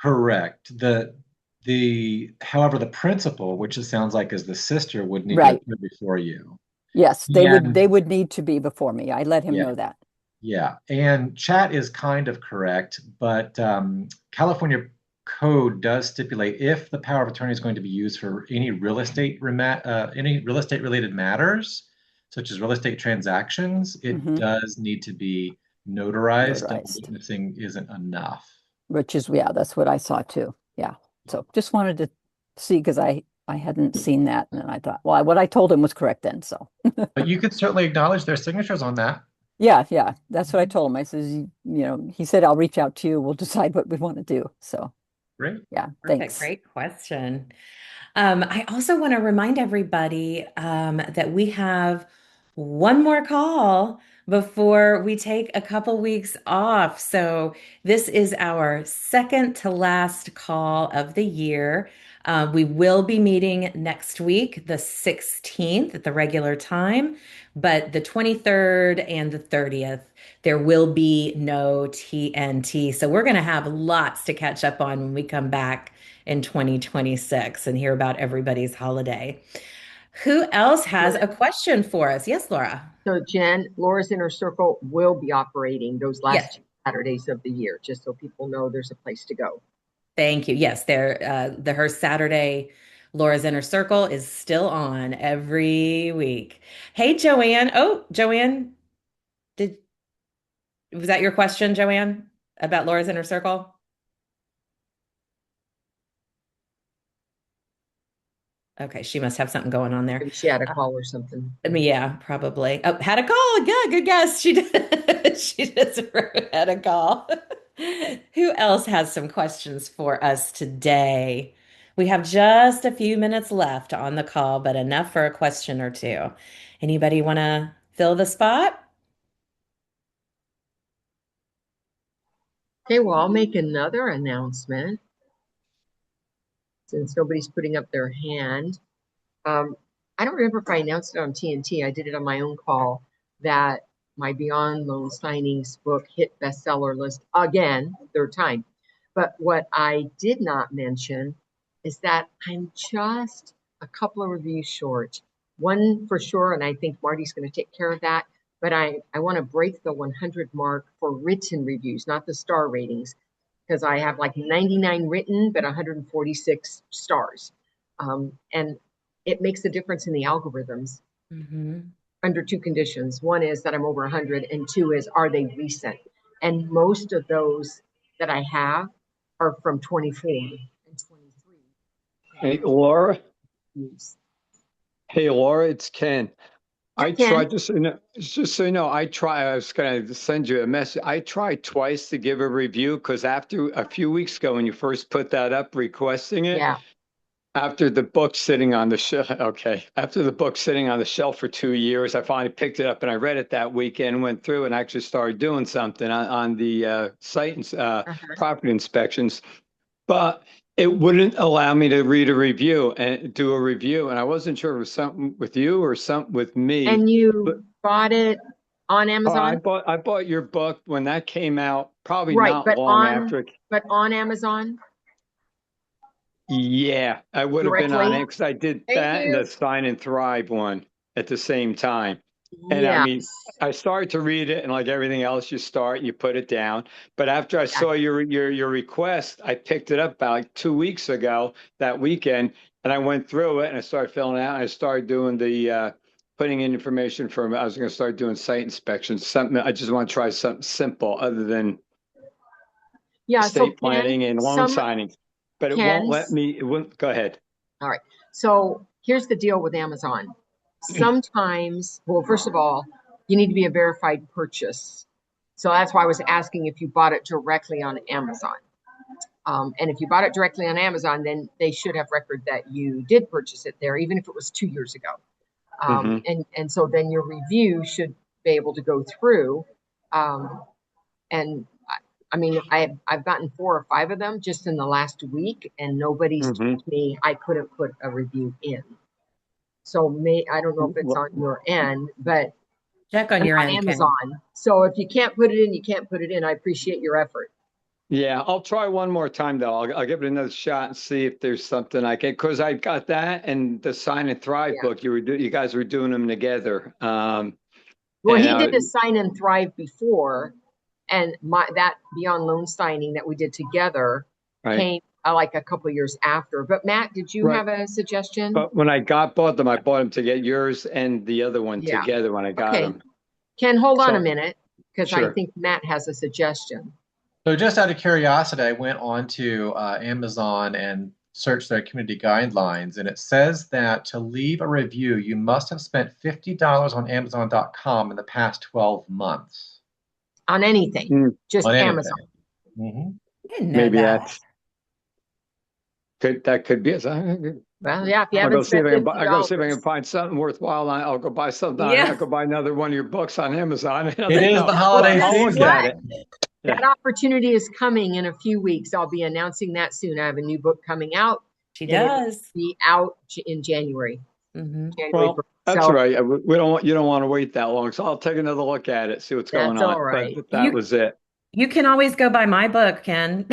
Correct. However, the principal, which it sounds like is the sister, would need to Right. appear before you. Yes, they And would need to be before me. I let him yeah, know that. yeah. And chat is kind of correct, but California code does stipulate if the power of attorney is going to be used for any real estate related matters, such as real estate transactions, it Hmm. does need to be notarized. Double Notarized, witnessing isn't enough. which is, yeah, that's what I saw too. Yeah. So just wanted to see because I hadn't seen that, and I thought, well, what I told him was correct then. So But you could certainly acknowledge their signatures on that. yeah, yeah, that's what I told him. I says, he said, I'll reach out to you. We'll decide what we want to do. So Great. yeah, Perfect. thanks. Great question. I also want to remind everybody that we have one more call before we take a couple weeks off. So this is our second to last call of the year. We will be meeting next week, the 16th at the regular time, but the 23rd and the 30th, there will be no TNT. So we're going to have lots to catch up on when we come back in 2026 and hear about everybody's holiday. Who else has a question for us? Yes, Laura. So Jen, Laura's Inner Circle will be operating those last Yes. two Saturdays of the year, just so people know there's a place to go. Thank you. Yes, her Saturday Laura's Inner Circle is still on every week. Hey, Joanne. Oh, Joanne, did was that your question, Joanne, about Laura's Inner Circle? Okay, she must have something going on there. Maybe she had a call or something. I mean, yeah, probably. Oh, had a call. Yeah, good guess. She did. She just had a call. Who else has some questions for us today? We have just a few minutes left on the call, but enough for a question or two. Anybody want to fill the spot? Okay, well, I'll make another announcement since nobody's putting up their hand. I don't remember if I announced it on TNT. I did it on my own call that my Beyond Loan Signings book hit bestseller list again, third time. But what I did not mention is that I'm just a couple of reviews short. One for sure, and I think Marty's going to take care of that. But I want to break the 100 mark for written reviews, not the star ratings, because I have like 99 written, but 146 stars. And it makes a difference in the algorithms under two conditions. One is that I'm over 100, and two is, are they recent? And most of those that I have are from 24 and 23. Hey, Laura. Yes. Hey, Laura, it's Ken. I Ken. tried just so you know, I was going to send you a message. I tried twice to give a review because after a few weeks ago, when you first put that up requesting it, Yeah. after the book sitting on the shelf, okay, after the book sitting on the shelf for 2 years, I finally picked it up and I read it that weekend, went through and actually started doing something on the site and property inspections. But it wouldn't allow me to read a review and do a review. And I wasn't sure if it was something with you or something with me. And But you bought it on I Amazon? bought your book when that came out, probably Right, not long after it. but on Amazon Yeah, I would have been on directly? it because I did Thank that and you. the Sign and Thrive one at the same time. And I Yes. mean, I started to read it, and like everything else, you put it down. But after I saw your request, I picked it up about like 2 weeks ago that weekend, and I went through it and I started filling it out. And I started doing the putting in information from. I was going to start doing site inspections. Something I just want to try something simple other than Yeah, so estate planning and loan signings. But it won't let Ken's. me. It wouldn't. Go ahead. All right. So here's the deal with Amazon. Sometimes, well, first of all, you need to be a verified purchase. So that's why I was asking if you bought it directly on Amazon. And if you bought it directly on Amazon, then they should have record that you did purchase it there, even if it was 2 years ago. And so then your review should be able to go through. And I mean, I've gotten 4 or 5 of them just in the last week, and nobody's told me I couldn't put a review in. So I don't know if it's on your end, but Check on your on end, Ken. Amazon. So if you can't put it in, you can't put it in. I appreciate your effort. Yeah, I'll try one more time though. I'll give it another shot and see if there's something I can. Because I got that and the Sign and Thrive book. You guys were doing them together. Well, he did the Sign and Thrive before, and that Beyond Loan Signing that we did together came like a couple of years after. But Matt, did you have a suggestion? But when I bought them, I bought them to get yours and the other one together when I got them. Ken, hold on a minute, because I Sure. think Matt has a suggestion. So just out of curiosity, I went on to Amazon and searched their community guidelines, and it says that to leave a review, you must have spent $50 on Amazon.com in the past 12 months. On anything, just On anything. Amazon. I didn't know Maybe that. that could be it. Well, yeah, if you I'll haven't go see if spent I go see if I $50. can find something worthwhile. I'll go buy something. Yeah. I'll go buy another one of your books on Amazon. It is the holiday I'll look season. at it. That opportunity is coming in a few weeks. I'll be announcing that soon. I have a new book coming out. She does. It'll be out in January. Well, that's right. You don't want to wait that long. So I'll take another look at it, see what's going on. That's all right. But that was it. You can always go buy my book, Ken.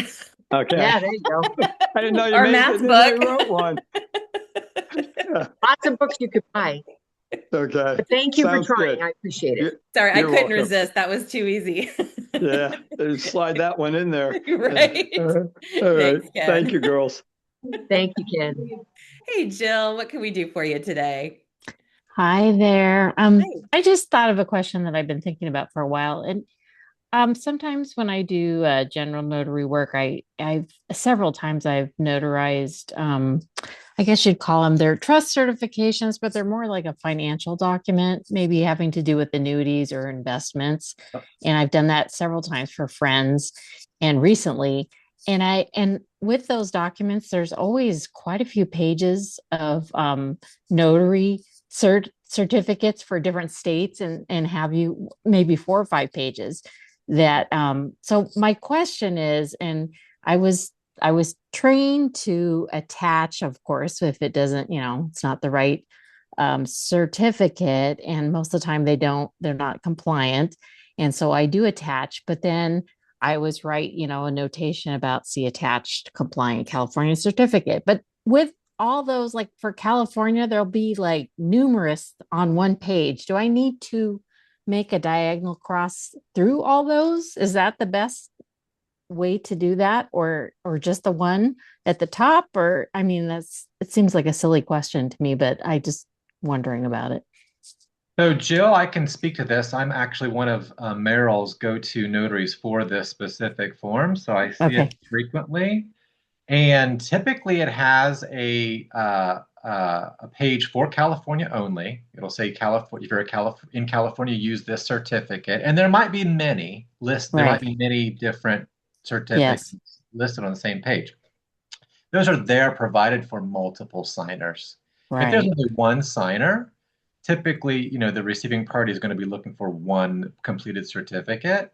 Okay. Yeah, there you go. I didn't know you Or Matt's book. wrote one. Lots of books you could buy. Okay. But thank you for Sounds trying. good. I appreciate it. Sorry, I You're couldn't welcome. resist. That was too easy. Yeah, slide that one in there. Right. All right. Thanks, Thank you, Ken. girls. Thank you, Ken. Hey, Jill, what can we do for you today? Hi there. Hi. I just thought of a question that I've been thinking about for a while. And sometimes when I do general notary work, I've several times I've notarized, I guess you'd call them their trust certifications, but they're more like a financial document, maybe having to do with annuities or investments. And I've done that several times for friends and recently. And with those documents, there's always quite a few pages of notary certificates for different states and have you maybe 4 or 5 pages that so my question is, and I was trained to attach, of course, if it doesn't, it's not the right certificate, and most of the time they're not compliant, and so I do attach, but then I was write, a notation about see attached compliant California certificate. But with all those, like for California, there'll be like numerous on one page. Do I need to make a diagonal cross through all those? Is that the best way to do that, or just the one at the top? Or I mean, it seems like a silly question to me, but I just wondering about it. So, Jill, I can speak to this. I'm actually one of Merrill's go-to notaries for this specific form, so I see Okay. it frequently. And typically, it has a page for California only. It'll say California. If you're in California, use this certificate. And there might be many lists. There might Right. be many different certificates Yes. listed on the same page. Those are there provided for multiple signers. If there's Right. only one signer, typically, the receiving party is going to be looking for one completed certificate.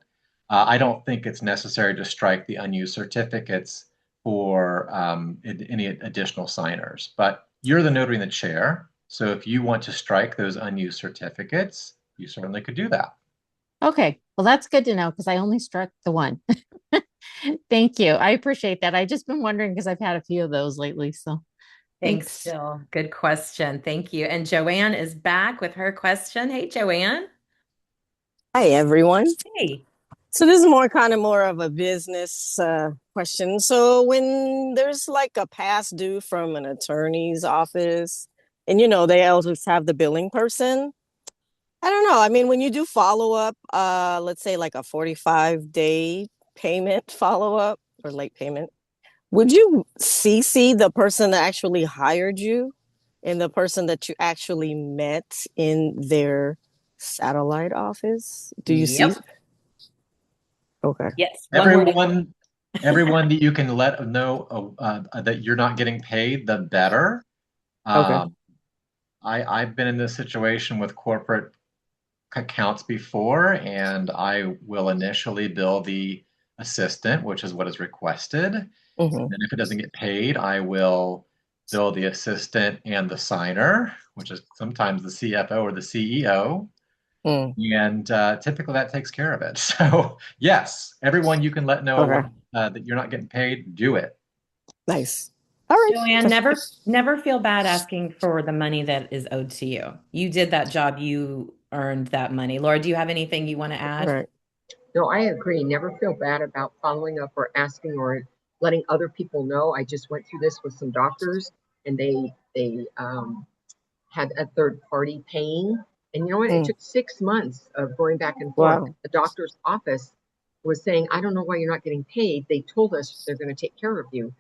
I don't think it's necessary to strike the unused certificates for any additional signers, but you're the notary in the chair. So if you want to strike those unused certificates, you certainly could do that. Okay. Well, that's good to know because I only struck the one. Thank you. I appreciate that. I've just been wondering because I've had a few of those lately. So Thanks, thanks. Jill. Good question. Thank you. And Joanne is back with her question. Hey, Joanne. Hi, everyone. Hey. So this is more of a business question. So when there's like a past due from an attorney's office, and they always have the billing person. I don't know. I mean, when you do follow up, let's say like a 45-day payment follow up or late payment, would you CC the person that actually hired you and the person that you actually met in their satellite office? Do you see? Yep. Okay. Yes. One word. Everyone that you can let know that you're not getting paid, the better. Okay. Um, I've been in this situation with corporate accounts before, and I will initially bill the assistant, which is what is requested. Mm-hmm. And if it doesn't get paid, I will bill the assistant and the signer, which is sometimes the CFO or the CEO. Mm. And typically that takes care of it. So, yes, everyone you can let know Okay. that you're not getting paid, do it. Nice. All right. Joanne, never feel bad asking for the money that is owed to you. You did that job, you earned that money. Laura, do you have anything you want to All add? right. No, I agree. Never feel bad about following up or asking or letting other people know. I just went through this with some doctors, and they had a third party paying. And you know what? It Mm. took 6 months of going back and forth. Wow. The doctor's office was saying, I don't know why you're not getting paid. They told us they're going to take care of you.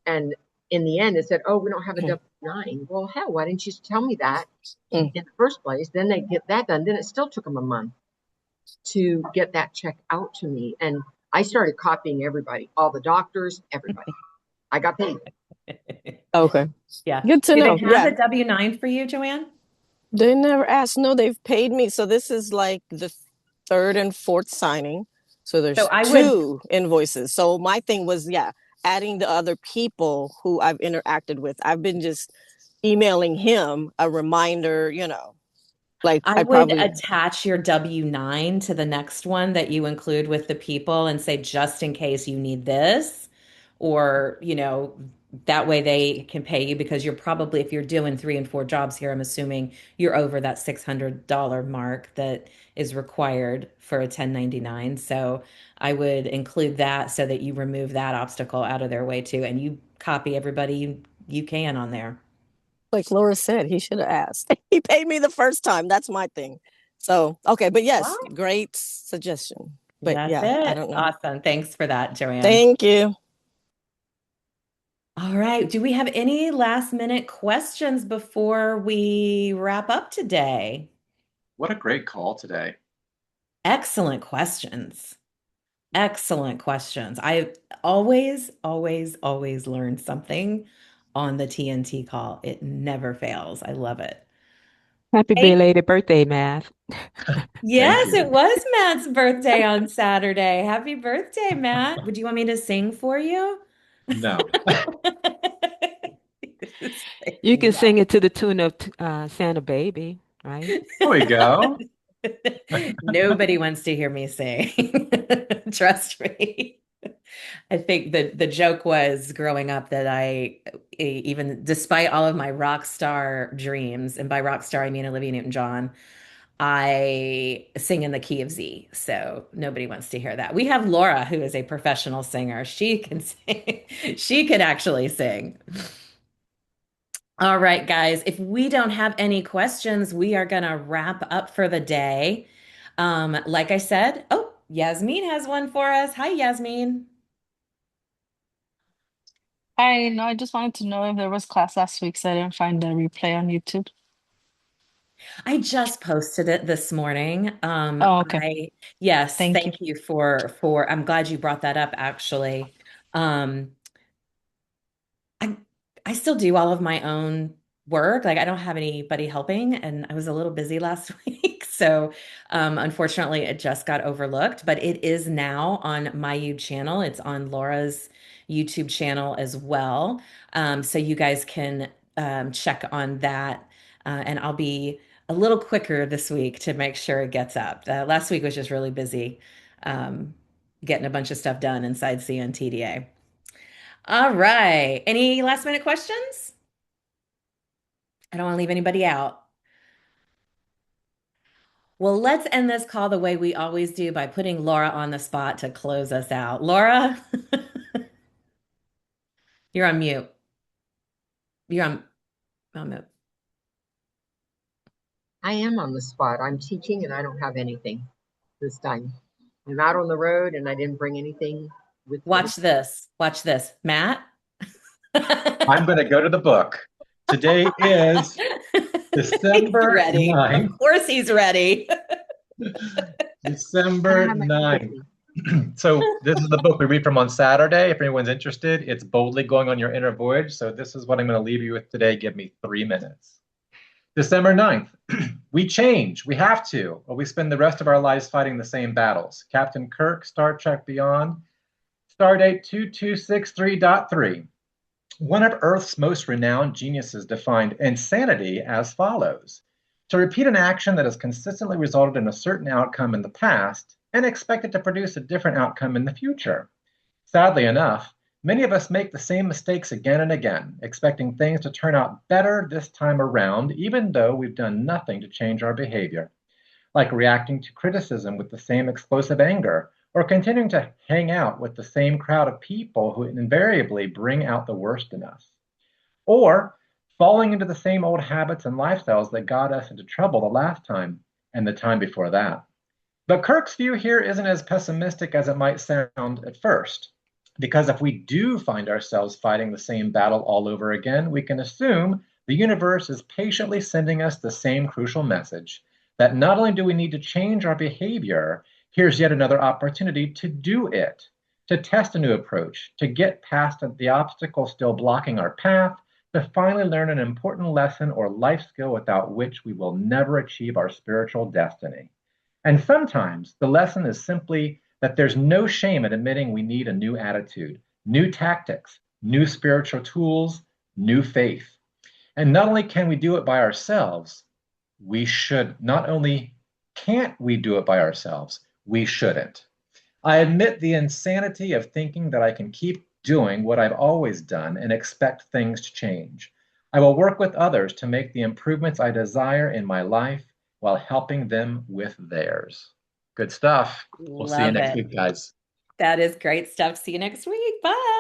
And in the end, it said, oh, we don't have a Mm. W-9. Well, hell, why didn't you tell me that Mm. in the first place? Then they get that done. Then it still took them a month to get that check out to me. And I started copying everybody, all the doctors, everybody. I got paid. Okay. Yeah. Good to Do know. they have Yeah. a W-9 for you, Joanne? They never asked. No, they've paid me. So this is like the third and fourth signing. So So there's I would, two invoices. So my thing was, yeah, adding the other people who I've interacted with. I've been just emailing him a reminder, like I I would probably, attach your W-9 to the next one that you include with the people and say, just in case you need this, or, that way they can pay you because you're probably, if you're doing 3 and 4 jobs here, I'm assuming you're over that $600 mark that is required for a 1099. So I would include that so that you remove that obstacle out of their way too, and you copy everybody you can on there. Like Laura said, he should have asked. He paid me the first time. That's my thing. So, okay, but All yes, right. great suggestion. But That's yeah, I it. don't know. Awesome. Thanks for that, Joanne. Thank you. All right. Do we have any last minute questions before we wrap up today? What a great call today. Excellent questions. Excellent questions. I always, always, always learn something on the TNT call. It never fails. I love it. Happy Hey, belated birthday, Math. Thank yes, it you. was Matt's birthday on Saturday. Happy birthday, Matt. Would you want me to sing for you? No. You can No. sing it to the tune of Santa Baby, right? There we go. Nobody wants to hear me sing. Trust me. I think the joke was growing up that even despite all of my rock star dreams, and by rock star I mean Olivia Newton-John, I sing in the key of Z. So nobody wants to hear that. We have Laura, who is a professional singer. She can sing. She can actually sing. All right, guys, if we don't have any questions, we are going to wrap up for the day. Like I said, oh, Yasmin has one for us. Hi, Yasmin. Hi, no, I just wanted to know if there was class last week, so I didn't find the replay on YouTube. I just posted it this morning. Oh, okay. Yes, Thank you. thank you I'm glad you brought that up actually. Um, I I still do all of my own work. Like I don't have anybody helping, and I was a little busy last week. So unfortunately it just got overlooked, but it is now on my YouTube channel. It's on Laura's YouTube channel as well. So you guys can check on that. And I'll be a little quicker this week to make sure it gets up. Last week was just really busy um, getting a bunch of stuff done inside CNTDA. All right. Any last minute questions? I don't want to leave anybody out. Well, let's end this call the way we always do by putting Laura on the spot to close us out. Laura, you're on mute. You're on mute. I am on the spot. I'm teaching and I don't have anything this time. I'm out on the road and I didn't bring anything with me. Watch this. Watch this. Matt? I'm going to go to the book. Today is He's December ready. 9th. Of course he's ready. December 9th. So this is the book we read from on Saturday. If anyone's interested, it's Boldly Going on Your Inner Voyage. So this is what I'm going to leave you with today. Give me 3 minutes. December 9th. We change. We have to, or we spend the rest of our lives fighting the same battles. Captain Kirk, Star Trek Beyond, Stardate 2263.3. One of Earth's most renowned geniuses defined insanity as follows: to repeat an action that has consistently resulted in a certain outcome in the past and expect it to produce a different outcome in the future. Sadly enough, many of us make the same mistakes again and again, expecting things to turn out better this time around, even though we've done nothing to change our behavior, like reacting to criticism with the same explosive anger, or continuing to hang out with the same crowd of people who invariably bring out the worst in us, or falling into the same old habits and lifestyles that got us into trouble the last time and the time before that. But Kirk's view here isn't as pessimistic as it might sound at first, because if we do find ourselves fighting the same battle all over again, we can assume the universe is patiently sending us the same crucial message that not only do we need to change our behavior, here's yet another opportunity to do it, to test a new approach, to get past the obstacle still blocking our path, to finally learn an important lesson or life skill without which we will never achieve our spiritual destiny. And sometimes the lesson is simply that there's no shame in admitting we need a new attitude, new tactics, new spiritual tools, new faith. And not only can we do it by ourselves, we should. Not only can't we do it by ourselves, we shouldn't. I admit the insanity of thinking that I can keep doing what I've always done and expect things to change. I will work with others to make the improvements I desire in my life while helping them with theirs. Good stuff. We'll see you Love next it. week, guys. That is great stuff. See you next week. Bye.